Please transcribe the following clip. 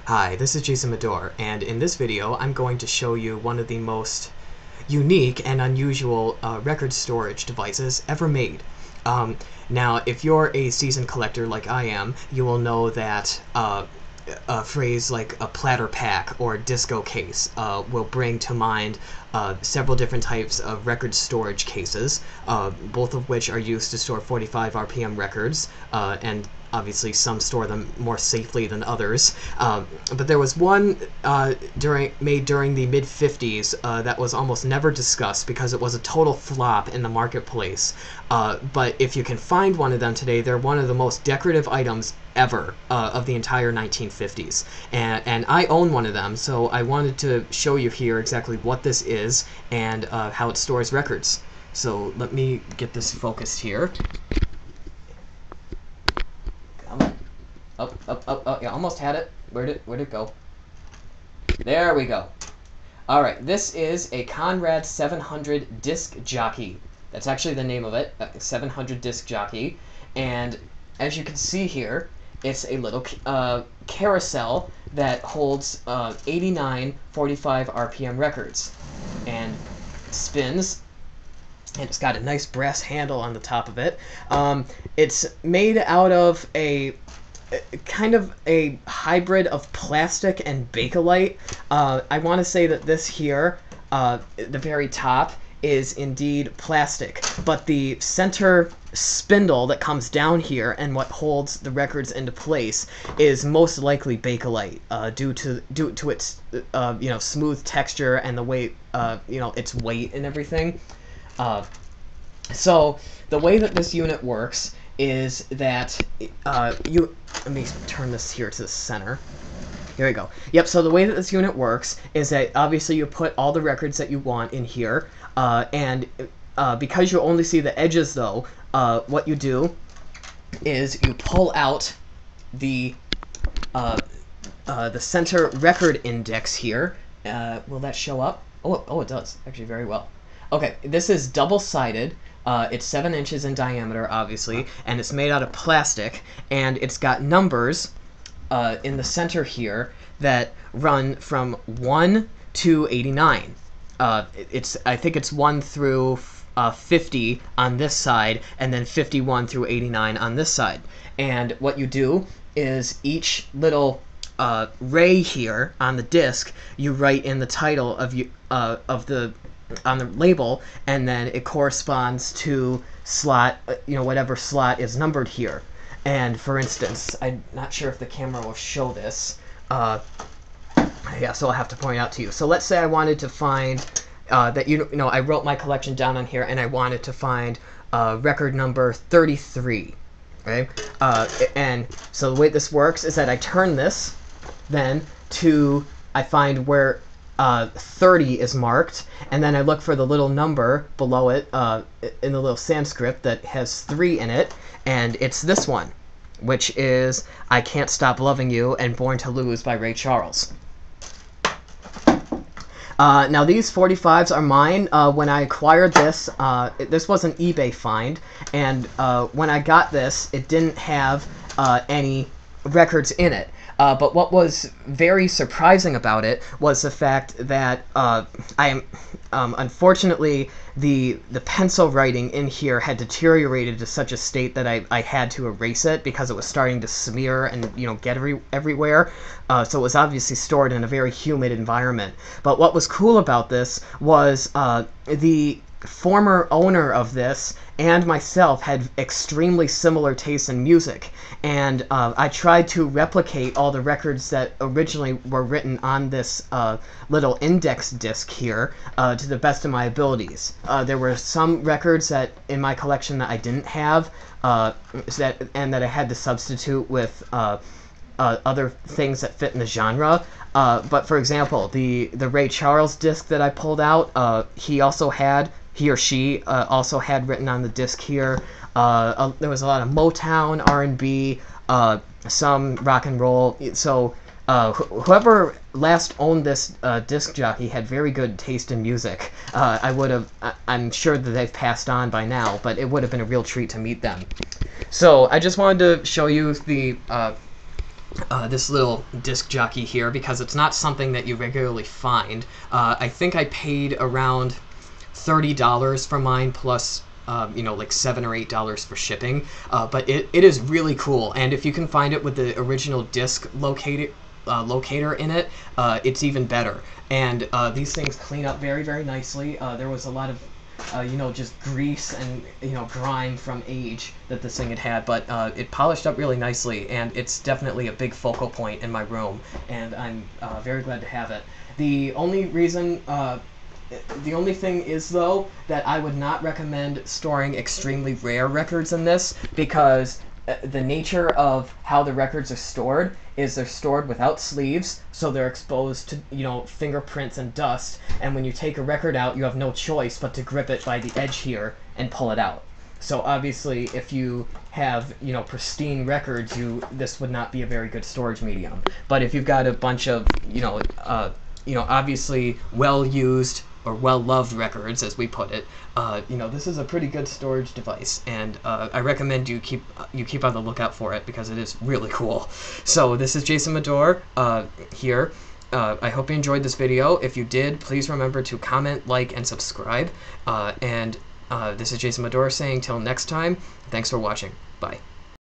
Hi, this is Jason Medor, and in this video I'm going to show you one of the most unique and unusual record storage devices ever made. Now, if you're a seasoned collector like I am, you will know that a phrase like a platter pack or disco case will bring to mind several different types of record storage cases, both of which are used to store 45 RPM records, and obviously some store them more safely than others. But there was one made during the mid-50s that was almost never discussed because it was a total flop in the marketplace. But if you can find one of them today, they're one of the most decorative items ever of the entire 1950s. And I own one of them, so I wanted to show you here exactly what this is and how it stores records. So let me get this focused here. Oh, yeah, almost had it. Where'd it go? There we go. Alright, this is a Conrad 700 Disk Jockey. That's actually the name of it, 700 Disk Jockey. And as you can see here, it's a little carousel that holds 89 45 RPM records. And it spins. And it's got a nice brass handle on the top of it. It's made out of a kind of a hybrid of plastic and Bakelite. I want to say that this here, the very top, is indeed plastic, but the center spindle that comes down here and what holds the records into place is most likely Bakelite, due to its smooth texture and the way its weight and everything. So the way that this unit works is that let me turn this here to the center. Here we go. Yep, so the way that this unit works is that obviously you put all the records that you want in here, and because you only see the edges though, what you do is you pull out the center record index here. Will that show up? Oh, it does, actually very well. Okay, this is double-sided. It's 7 inches in diameter, obviously, and it's made out of plastic, and it's got numbers in the center here that run from 1 to 89. I think it's 1 through 50 on this side, and then 51 through 89 on this side. And what you do is each little ray here on the disc, you write in the title on the label, and then it corresponds to slot, whatever slot is numbered here. And for instance, I'm not sure if the camera will show this. Yeah, so I'll have to point it out to you. So let's say I wanted to find that I wrote my collection down on here, and I wanted to find record number 33. Okay, and so the way this works is that I turn this, then I find where 30 is marked, and then I look for the little number below it in the little Sanskrit that has 3 in it, and it's this one, which is I Can't Stop Loving You and Born to Lose by Ray Charles. Now these 45s are mine. When I acquired this, this was an eBay find, and when I got this, it didn't have any records in it. But what was very surprising about it was the fact that unfortunately the pencil writing in here had deteriorated to such a state that I had to erase it because it was starting to smear and get everywhere. So it was obviously stored in a very humid environment. But what was cool about this was the former owner of this and myself had extremely similar tastes in music, and I tried to replicate all the records that originally were written on this little index disc here to the best of my abilities. There were some records that in my collection that I didn't have, and that I had to substitute with other things that fit in the genre. But for example, the Ray Charles disc that I pulled out, he or she also had written on the disc here. There was a lot of Motown, R&B, some rock and roll. So whoever last owned this disc jockey had very good taste in music. I'm sure that they've passed on by now, but it would have been a real treat to meet them. So I just wanted to show you this little Disk Jockey here, because it's not something that you regularly find. I think I paid around $30 for mine, plus like $7 or $8 for shipping. But it is really cool, and if you can find it with the original Disk Locator in it, it's even better. And these things clean up very, very nicely. There was a lot of just grease and grime from age that this thing had, but it polished up really nicely, and it's definitely a big focal point in my room, and I'm very glad to have it. The only thing is, though, that I would not recommend storing extremely rare records in this, because the nature of how the records are stored is they're stored without sleeves, so they're exposed to fingerprints and dust, and when you take a record out, you have no choice but to grip it by the edge here and pull it out. So obviously, if you have pristine records, this would not be a very good storage medium. But if you've got a bunch of obviously well-used or well-loved records, as we put it, this is a pretty good storage device, and I recommend you keep on the lookout for it, because it is really cool. So this is Jason Medore here. I hope you enjoyed this video. If you did, please remember to comment, like, and subscribe. And this is Jason Medore saying till next time, thanks for watching. Bye.